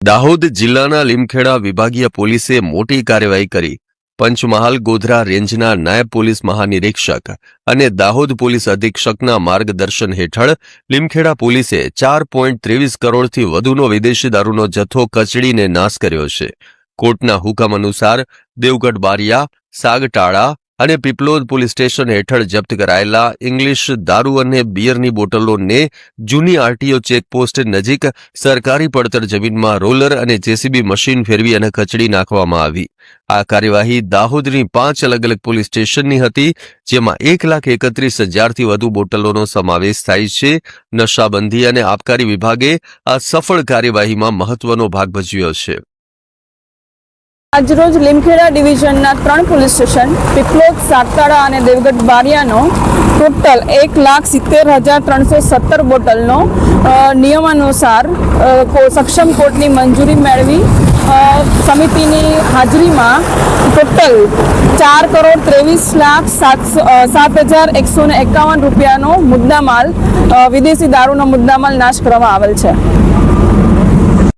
દાહોદ જિલ્લાના લીમખેડા વિભાગીય પોલીસે મોટી કાર્યવાહી કરી પંચમહાલ ગોધરા રેન્જના નાયબ પોલીસ મહાનિરીક્ષક અને દાહોદ પોલીસ અધિક્ષકના માર્ગદર્શન હેઠળ લીમખેડા પોલીસે 4.23 કરોડથી વધુનો વિદેશી દારૂનો જથ્થો કચડીને નાશ કર્યો છે। કોર્ટના હુકમ અનુસાર દેવગઢ બારિયા, સાગટાળા અને પીપલોદ પોલીસ સ્ટેશન હેઠળ જપ્ત કરાયેલા ઇંગ્લિશ દારૂ અને બિયરની બોટલોને જૂની આરટીઓ ચેકપોસ્ટ નજીક સરકારી પડતર જમીનમાં રોલર અને જેસીબી મશીન ફેરવી અને કચડી નાખવામાં આવી। આ કાર્યવાહી દાહોદની 5 અલગ અલગ પોલીસ સ્ટેશનની હતી, જેમાં 1,31,000થી વધુ બોટલોનો સમાવેશ થાય છે। નશાબંધી અને આબકારી વિભાગે આ સફળ કાર્યવાહીમાં મહત્વનો ભાગ ભજવ્યો છે। આજરોજ લીમખેડા ડિવિઝનના 3 પોલીસ સ્ટેશન પીપલોદ, સાગટાળા અને દેવગઢ બારિયાનો ટોટલ 1,70,317 બોટલનો નિયમાનુસાર સક્ષમ કોર્ટની મંજૂરી મેળવી સમિતિની હાજરીમાં ટોટલ 4,23,07,151 રૂપિયાનો મુદ્દામાલ વિદેશી દારૂનો મુદ્દામાલ નાશ કરવામાં આવેલ છે।